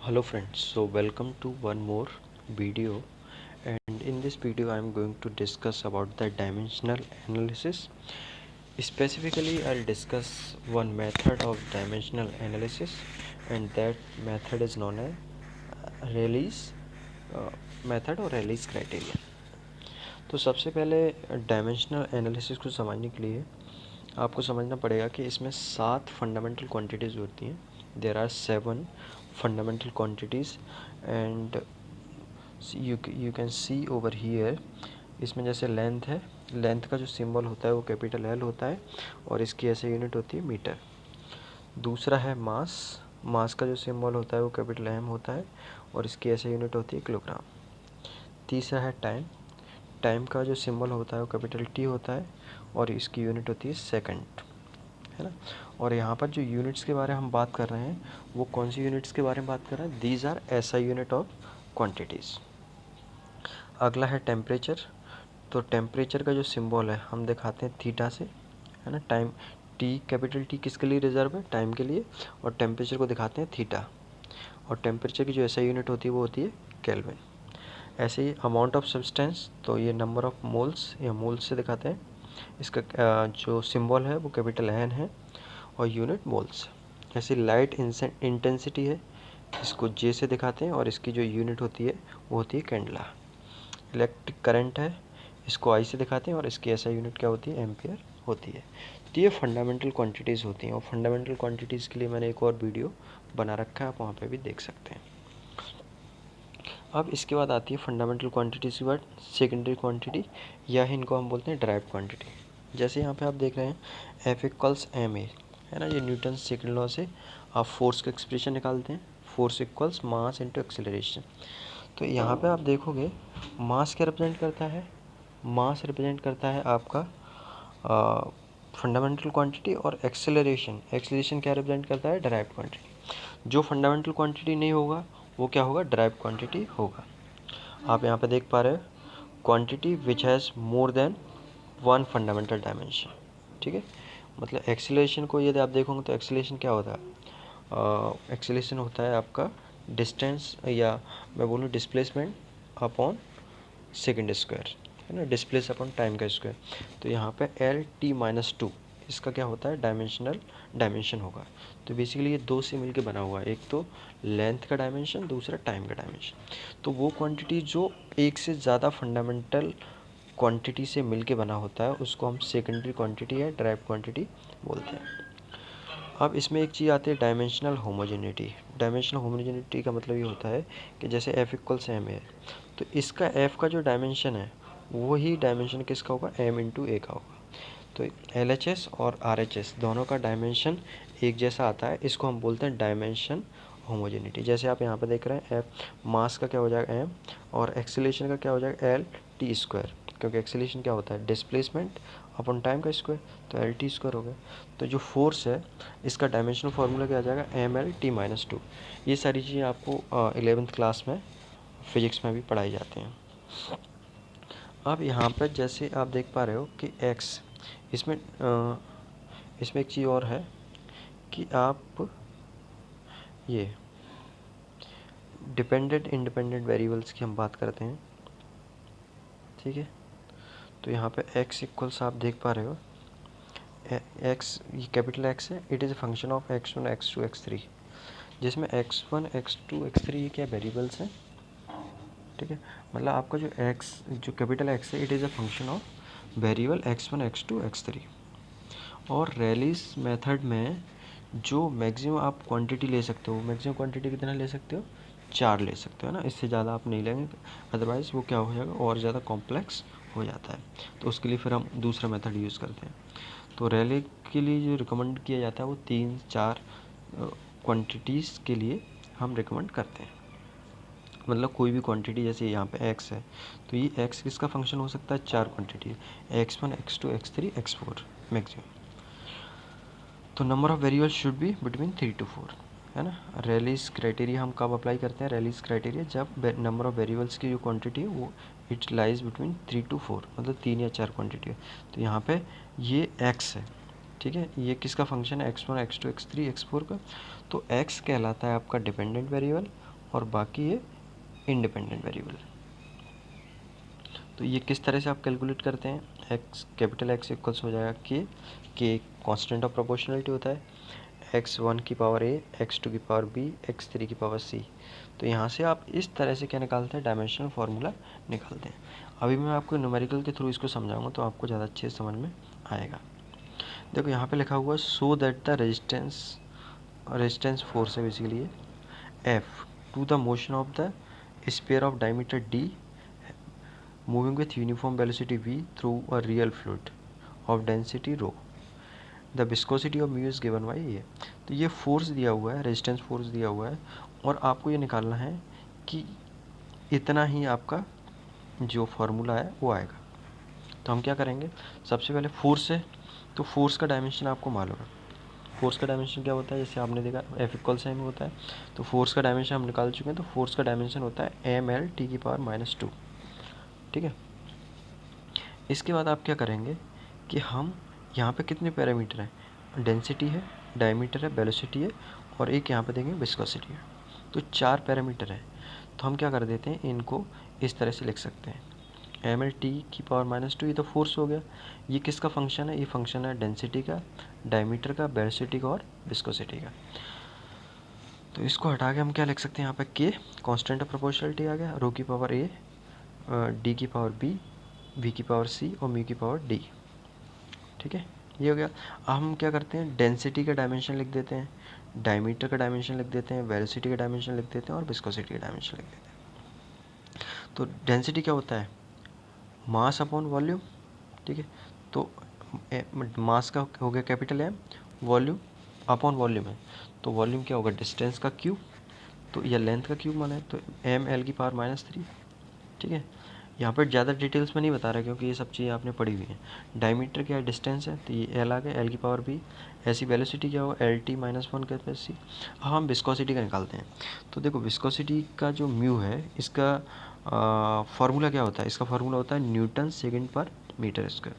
Hello friends, so welcome to one more video, and in this video I am going to discuss about the dimensional analysis. Specifically I'll discuss one method of dimensional analysis, and that method is known as Rayleigh's method or Rayleigh's criteria. तो सबसे पहले dimensional analysis को समझने के लिए आपको समझना पड़ेगा कि इसमें 7 फंडामेंटल क्वांटिटीज़ होती हैं. There are 7 fundamental quantities and you can see over here. इसमें जैसे लेंथ है, लेंथ का जो सिंबल होता है वो कैपिटल एल होता है और इसकी ऐसे यूनिट होती है मीटर. दूसरा है मास, मास का जो सिंबल होता है वो कैपिटल एम होता है और इसकी ऐसे यूनिट होती है किलोग्राम. तीसरा है टाइम, टाइम का जो सिंबल होता है वो कैपिटल टी होता है और इसकी यूनिट होती है सेकंड, है ना. और यहाँ पर जो यूनिट्स के बारे में हम बात कर रहे हैं वो कौन सी यूनिट्स के बारे में बात कर रहे हैं? These are SI unit of quantities. अगला है टेम्परेचर. तो टेम्परेचर का जो सिंबल है हम दिखाते हैं थीटा से, है ना. टाइम टी, कैपिटल टी किसके लिए रिजर्व है? टाइम के लिए. और टेम्परेचर को दिखाते हैं थीटा. और टेम्परेचर की जो एसआई यूनिट होती है वो होती है केल्विन. ऐसे ही अमाउंट ऑफ सब्सटेंस, तो ये नंबर ऑफ मोल्स या मोल्स से दिखाते हैं. इसका जो सिंबल है वो कैपिटल एन है और यूनिट मोल्स. ऐसे लाइट इंटेंसिटी है, इसको जे से दिखाते हैं और इसकी जो यूनिट होती है वो होती है कैंडला. इलेक्ट्रिक करंट है, इसको आई से दिखाते हैं और इसकी ऐसा यूनिट क्या होती है? एम्पियर होती है. तो ये फंडामेंटल क्वांटिटीज़ होती हैं और फंडामेंटल क्वांटिटीज़ के लिए मैंने एक और वीडियो बना रखा है, आप वहाँ पे भी देख सकते हैं. अब इसके बाद आती है फंडामेंटल क्वांटिटीज़ के बाद सेकेंडरी क्वांटिटी, या इनको हम बोलते हैं ड्राइव क्वांटिटी. जैसे यहाँ पे आप देख रहे हैं एफ इक्वल्स एम ए, है ना. ये न्यूटन सेकेंड लॉ से आप फोर्स का एक्सप्रेशन निकालते हैं. Force equals mass into acceleration. तो यहाँ पे आप देखोगे मास क्या रिप्रेजेंट करता है? मास रिप्रेजेंट करता है आपका फंडामेंटल क्वांटिटी, और एक्सेलरेशन, एक्सेलरेशन क्या रिप्रेजेंट करता है? Drive quantity. जो फंडामेंटल क्वांटिटी नहीं होगा वो क्या होगा? ड्राइव क्वांटिटी होगा. आप यहाँ पे देख पा रहे हो quantity which has more than one fundamental dimension. ठीक है, मतलब एक्सेलरेशन को यदि आप देखोगे तो एक्सेलरेशन क्या होता है? एक्सेलरेशन होता है आपका डिस्टेंस, या मैं बोलूँ डिस्प्लेसमेंट अपॉन सेकेंड स्क्वायर, है ना. डिस्प्लेस अपॉन टाइम का स्क्वायर. तो यहाँ पे एल टी माइनस टू इसका क्या होता है? डायमेंशन होगा. तो बेसिकली ये दो से मिलके बना हुआ है, एक तो लेंथ का डायमेंशन, दूसरा टाइम का डायमेंशन. तो वो क्वांटिटी जो एक से ज़्यादा फंडामेंटल क्वांटिटी से मिलके बना होता है उसको हम सेकेंडरी क्वांटिटी या ड्राइव क्वांटिटी बोलते हैं. अब इसमें एक चीज़ आती है डायमेंशनल होमोजेनिटी. डायमेंशनल होमोजेनिटी का मतलब ये होता है कि जैसे एफ इक्वल्स एम है, तो इसका एफ का जो डायमेंशन है वही डायमेंशन किसका होगा? एम इंटू ए का होगा. तो एल एच एस और आर एच एस दोनों का डायमेंशन एक जैसा आता है, इसको हम बोलते हैं डायमेंशन होमोजेनिटी. जैसे आप यहाँ पर देख रहे हैं एफ, मास का क्या हो जाएगा? एम, और एक्सेलरेशन का क्या हो जाएगा? एल टी स्क्वायर, क्योंकि एक्सेलरेशन क्या होता है? डिस्प्लेसमेंट अपॉन टाइम का स्क्वायर, तो एल टी स्क्वायर हो गया. तो जो फोर्स है इसका डायमेंशनल फार्मूला क्या आ जाएगा? M L T minus two. ये सारी चीज़ें आपको 11th क्लास में फिजिक्स में भी पढ़ाई जाती हैं. अब यहाँ पर जैसे आप देख पा रहे हो कि x, इसमें इसमें एक चीज़ और है कि आप ये डिपेंडेंट इंडिपेंडेंट वेरिएबल्स की हम बात करते हैं. ठीक है, तो यहाँ पे x इक्वल्स आप देख पा रहे हो x, ये कैपिटल X है. It is a function of x1 x2 x3, जिसमें x1 x2 x3 ये क्या वेरिएबल्स हैं. ठीक है, मतलब आपका जो x, जो कैपिटल X है, it is a function of variable x1 x2 x3. और रैलीस मेथड में जो मैक्सिमम आप क्वांटिटी ले सकते हो, मैक्सिमम क्वांटिटी कितना ले सकते हो? 4 ले सकते हो ना, इससे ज़्यादा आप नहीं लेंगे, अदरवाइज़ वो क्या हो जाएगा? और ज़्यादा कॉम्प्लेक्स हो जाता है. तो उसके लिए फिर हम दूसरा मेथड यूज़ करते हैं. तो रैली के लिए जो रिकमेंड किया जाता है वो 3-4 क्वांटिटीज़ के लिए हम रिकमेंड करते हैं. मतलब कोई भी क्वांटिटी, जैसे यहाँ पे x है तो ये x किसका फंक्शन हो सकता है? 4 quantity, x1 x2 x3 x4 maximum. तो number of variable should be between 3 to 4, है ना. रैलीस क्राइटेरिया हम कब अप्लाई करते हैं? रैलीस क्राइटेरिया जब नंबर ऑफ़ वेरिएबल्स की जो क्वांटिटी है वो इट लाइज बिटवीन 3 to 4, मतलब 3 या 4 क्वांटिटी है. तो यहाँ पे ये x है. ठीक है, ये किसका फंक्शन है? x1 x2 x3 x4 का. तो x कहलाता है आपका डिपेंडेंट वेरिएबल और बाकी ये इंडिपेंडेंट वेरिएबल। तो ये किस तरह से आप कैलकुलेट करते हैं, एक्स कैपिटल एक्स इक्वल्स हो जाएगा के कांस्टेंट ऑफ प्रोपोर्शनलिटी होता है, x1 की पावर a, x2 की पावर b, x3 की पावर c। तो यहाँ से आप इस तरह से क्या निकालते हैं, डायमेंशनल फार्मूला निकालते हैं। अभी मैं आपको न्यूमेरिकल के थ्रू इसको समझाऊंगा तो आपको ज़्यादा अच्छे से समझ में आएगा। देखो यहाँ पे लिखा हुआ है so that the resistance force है basically F to the motion of the sphere of diameter d moving with uniform velocity v through a real fluid of density rho, the viscosity of mu is given by a। तो ये force दिया हुआ है, resistance force दिया हुआ है, और आपको ये निकालना है कि इतना ही आपका जो फार्मूला है वो आएगा। तो हम क्या करेंगे, सबसे पहले फोर्स है तो फोर्स का डायमेंशन आपको मालूम है। फोर्स का डायमेंशन क्या होता है, जैसे आपने देखा एफ इक्वल से एम होता है, तो फोर्स का डायमेंशन हम निकाल चुके हैं। तो फोर्स का डायमेंशन होता है एम एल टी की पावर -2। ठीक है, इसके बाद आप क्या करेंगे कि हम यहाँ पे कितने पैरामीटर हैं, डेंसिटी है, डायमीटर है, वेलोसिटी है, और एक यहाँ पे देंगे विस्कोसिटी है। तो 4 पैरामीटर है। तो हम क्या कर देते हैं, इनको इस तरह से लिख सकते हैं, एम एल टी की पावर -2, ये तो फोर्स हो गया। ये किसका फंक्शन है, ये फंक्शन है डेंसिटी का, डायमीटर का, वेलोसिटी का और विस्कोसिटी का। तो इसको हटा के हम क्या लिख सकते हैं, यहाँ पे के कांस्टेंट ऑफ प्रोपोर्शनलिटी आ गया, रो की पावर ए, डी की पावर बी, वी की पावर सी और म्यू की पावर डी। ठीक है, ये हो गया। अब हम क्या करते हैं, डेंसिटी का डायमेंशन लिख देते हैं, डायमीटर का डायमेंशन लिख देते हैं, वेलोसिटी का डायमेंशन लिख देते हैं और विस्कोसिटी का डायमेंशन लिख देते हैं। तो डेंसिटी क्या होता है, मास अपॉन वॉल्यूम। ठीक है, तो मास का हो गया capital M, volume upon volume है, तो वॉल्यूम क्या होगा, डिस्टेंस का क्यूब, तो या लेंथ का क्यूब माना है, तो एम एल की पावर -3। ठीक है, यहाँ पर ज़्यादा डिटेल्स में नहीं बता रहा क्योंकि ये सब चीज़ें आपने पढ़ी हुई हैं। डायमीटर क्या है, डिस्टेंस है, तो ये एल आ गया, एल की पावर बी। ऐसी वेलोसिटी क्या होगा, एल टी -1 के पे सी। अब हम विस्कोसिटी का निकालते हैं। तो देखो विस्कोसिटी का जो म्यू है, इसका फार्मूला क्या होता है, इसका फार्मूला होता है न्यूटन सेकेंड पर मीटर स्क्वायर।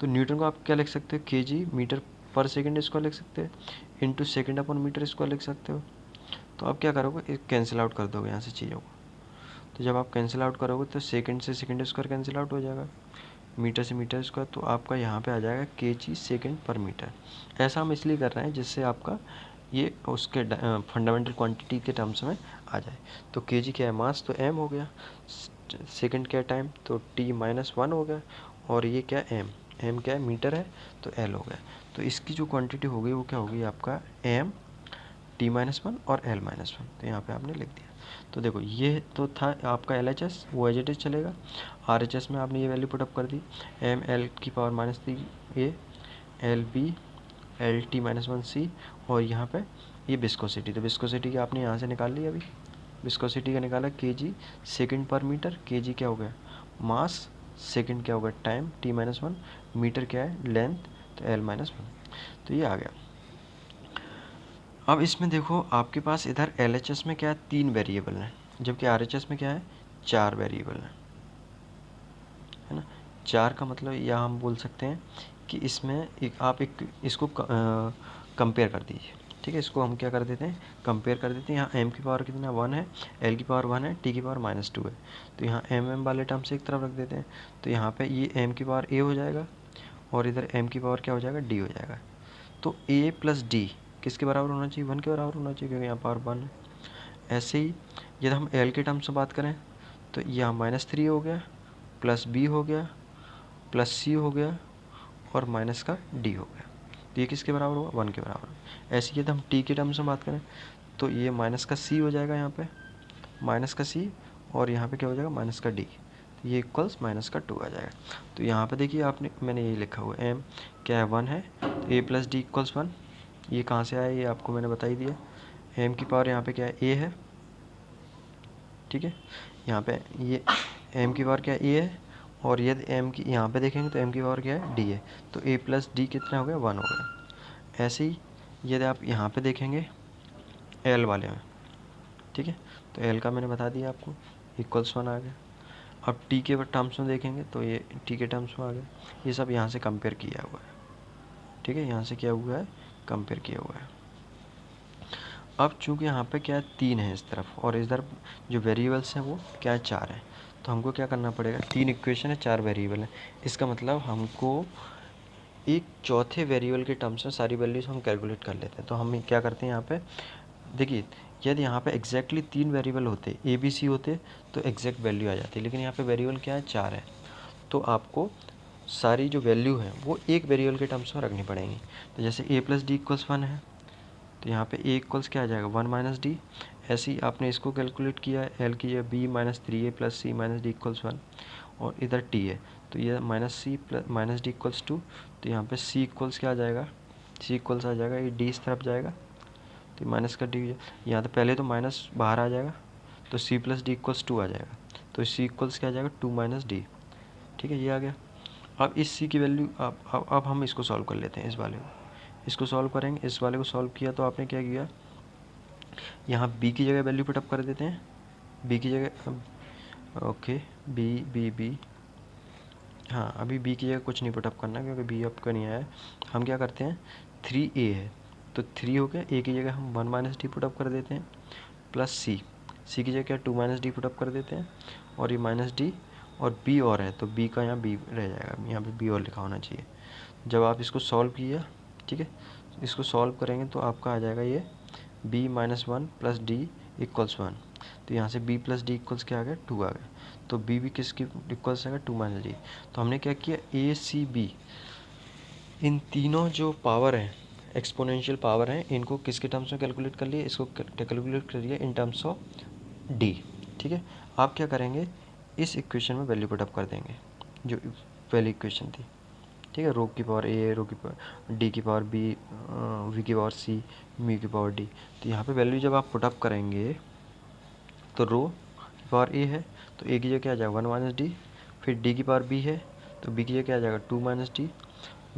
तो न्यूटन को आप क्या लिख सकते हो, के जी मीटर पर सेकेंड स्क्वायर लिख सकते हैं, into second upon metre square लिख सकते हो। तो आप क्या करोगे, कैंसिल आउट कर दोगे यहाँ से चीज़ों को। तो जब आप कैंसिल आउट करोगे तो सेकंड से सेकंड स्क्वायर कैंसिल आउट हो जाएगा, मीटर से मीटर स्क्वायर, तो आपका यहाँ पे आ जाएगा केजी सेकंड पर मीटर। ऐसा हम इसलिए कर रहे हैं जिससे आपका ये उसके फंडामेंटल क्वांटिटी के टर्म्स में आ जाए। तो केजी क्या है, मास, तो एम हो गया, सेकंड क्या है, टाइम, तो टी -1 हो गया, और ये क्या है, एम क्या है, मीटर है, तो एल हो गया। तो इसकी जो क्वांटिटी होगी वो क्या होगी आपका, एम टी -1 और एल -1। तो यहाँ पे आपने लिख दिया। तो देखो ये तो था आपका एल एच एस, वो एज इट इज चलेगा। आर एच एस में आपने ये वैल्यू पुटअप कर दी, एम एल की पावर -3 ए, एल बी, एल टी -1 सी, और यहाँ पे ये विस्कोसिटी। तो विस्कोसिटी की आपने यहाँ से निकाल ली अभी, विस्कोसिटी का निकाला के जी सेकेंड पर मीटर, के जी क्या हो गया, मास, सेकेंड क्या होगा, टाइम, टी -1, मीटर क्या है, लेंथ, तो एल -1। तो ये आ गया। अब इसमें देखो आपके पास इधर LHS में क्या है, 3 वेरिएबल हैं, जबकि RHS में क्या है, 4 वेरिएबल है ना। 4 का मतलब या हम बोल सकते हैं कि इसमें एक इसको कंपेयर कर दीजिए। ठीक है, इसको हम क्या कर देते हैं, कंपेयर कर देते हैं। यहाँ m की पावर कितना 1 है, l की पावर 1 है, t की पावर -2 है, तो यहाँ m वाले टर्म से एक तरफ रख देते हैं। तो यहाँ पे ये m की पावर a हो जाएगा, और इधर m की पावर क्या हो जाएगा, d हो जाएगा। तो a प्लस d किसके बराबर होना चाहिए, 1 के बराबर होना चाहिए, क्योंकि यहाँ पावर 1 है। ऐसे ही यदि हम l के टर्म्स में बात करें तो यहाँ -3 हो गया, प्लस b हो गया, प्लस c हो गया, और माइनस का d हो गया। तो ये किसके बराबर हुआ, 1 के बराबर। ऐसे ही यदि हम t के टर्म्स में बात करें तो ये माइनस का c हो जाएगा, यहाँ पे माइनस का c, और यहाँ पे क्या हो जाएगा, माइनस का d। तो ये इक्वल्स -2 आ जाएगा। तो यहाँ पे देखिए आपने, मैंने ये लिखा हुआ है, m क्या है, 1 है, तो a प्लस डी इक्वल्स 1। ये कहाँ से आया, ये आपको मैंने बता ही दिया। m की पावर यहाँ पे क्या है, a है। ठीक है, यहाँ पे ये m की पावर क्या है, a है, और यदि m की यहाँ पे देखेंगे तो m की पावर क्या है, d है, तो a प्लस डी कितना हो गया, 1 हो गया। ऐसे ही यदि आप यहाँ पे देखेंगे l वाले में, ठीक है, तो l का मैंने बता दिया आपको, इक्वल्स 1 आ गया। अब t के टर्म्स में देखेंगे तो ये t के टर्म्स में आ गया। ये सब यहाँ से कंपेयर किया हुआ है। ठीक है, यहाँ से क्या हुआ है, कंपेयर किया हुआ है। अब चूंकि यहाँ पे क्या है 3 है इस तरफ, और इधर जो वेरिएबल्स हैं वो क्या है 4 है, तो हमको क्या करना पड़ेगा, 3 इक्वेशन है 4 वेरिएबल है, इसका मतलब हमको एक चौथे वेरिएबल के टर्म्स में सारी वैल्यूज हम कैलकुलेट कर लेते हैं। तो हम क्या करते हैं यहाँ पे, देखिए यदि यहाँ पे एग्जैक्टली 3 वेरिएबल होते ABC होते तो एग्जैक्ट वैल्यू आ जाती, लेकिन यहाँ पे वेरिएबल क्या है 4 है, तो आपको सारी जो वैल्यू है वो एक वेरिएबल के टर्म्स में रखनी पड़ेंगी। तो जैसे a + d = 1 है, तो यहाँ पे a इक्वल्स क्या आ जाएगा 1 - d। ऐसे ही आपने इसको कैलकुलेट किया है, L की b - 3a + c - d = 1, और इधर t है, तो ये -c - d = 2, तो यहाँ पे c इक्वल्स क्या आ जाएगा, c इक्वल्स आ जाएगा, ये d इस तरफ जाएगा तो माइनस का डी, यहाँ तो पहले तो माइनस बाहर आ जाएगा, तो c + d = 2 आ जाएगा, तो c इक्वल्स क्या आ जाएगा 2 - d। ठीक है, ये आ गया। अब इस c की वैल्यू अब हम इसको सॉल्व कर लेते हैं, इस वाले को, इसको सॉल्व करेंगे। इस वाले को सॉल्व किया तो आपने क्या किया, यहाँ b की जगह वैल्यू पुटअप कर देते हैं, b की जगह ओके b, हाँ अभी b की जगह कुछ नहीं पुटअप करना क्योंकि b आपका नहीं आया। हम क्या करते हैं 3a है तो 3 हो गया, a की जगह हम 1 - d पुटअप कर देते हैं, प्लस c की जगह क्या 2 - d पुटअप कर देते हैं, और ये -d, और b और है तो b का यहाँ b रह जाएगा, यहाँ पे b और लिखा होना चाहिए। जब आप इसको सॉल्व किया, ठीक है, इसको सॉल्व करेंगे तो आपका आ जाएगा ये b - 1 + d = 1, तो यहाँ से b + d इक्वल्स क्या आ गया 2 आ गया, तो b भी किसकी इक्वल्स आएगा 2 - d। तो हमने क्या किया a c b इन तीनों जो पावर हैं, एक्सपोनेंशियल पावर हैं, इनको किसके टर्म्स में कैलकुलेट कर लिए, इसको कैलकुलेट करिए इन टर्म्स ऑफ d। ठीक है, आप क्या करेंगे इस इक्वेशन में वैल्यू पुट अप कर देंगे जो पहली इक्वेशन थी। ठीक है, रो की पावर a, रो की पावर d की पावर b, v की पावर c, म्यू की पावर d। तो यहाँ पे वैल्यू जब आप पुटअप करेंगे तो रो की पावर a है तो a की जगह क्या आ जाएगा 1 - d, फिर d की पावर b है तो b की जगह क्या आ जाएगा 2 -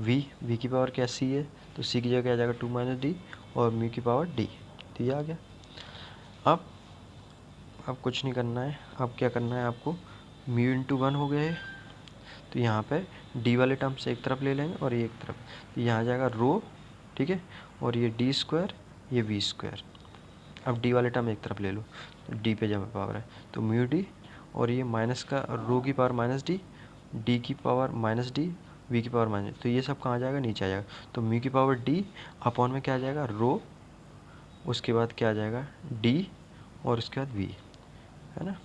d, v की पावर क्या c है तो c की जगह क्या आ जाएगा 2 - d, और म्यू की पावर d। तो ये आ गया। अब कुछ नहीं करना है, अब क्या करना है आपको, म्यू इंटू 1 हो गया है, तो यहाँ पे d वाले टर्म से एक तरफ ले लेंगे और ये एक तरफ, तो यहाँ आ जाएगा रो, ठीक है, और ये d², ये v²। अब d वाले टर्म एक तरफ ले लो, तो d पे जब पावर है तो म्यू d, और ये माइनस का रो की पावर -d, d की पावर -d, v की पावर -, तो ये सब कहाँ आ जाएगा नीचे आ जाएगा, तो म्यू की पावर d अपॉन में क्या आ जाएगा रो, उसके बाद क्या आ जाएगा d, और उसके बाद v, है ना।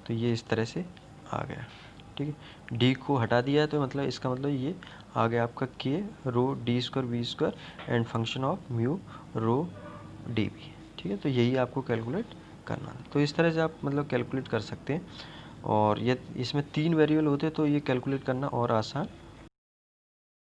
तो ये इस तरह से आ गया। ठीक है, d को हटा दिया है तो मतलब इसका मतलब ये आ गया आपका k rho d² v² and function of mu rho dv। ठीक है, तो यही आपको कैलकुलेट करना है। तो इस तरह से आप कैलकुलेट कर सकते हैं, और ये इसमें 3 वेरिएबल होते तो ये कैलकुलेट करना और आसान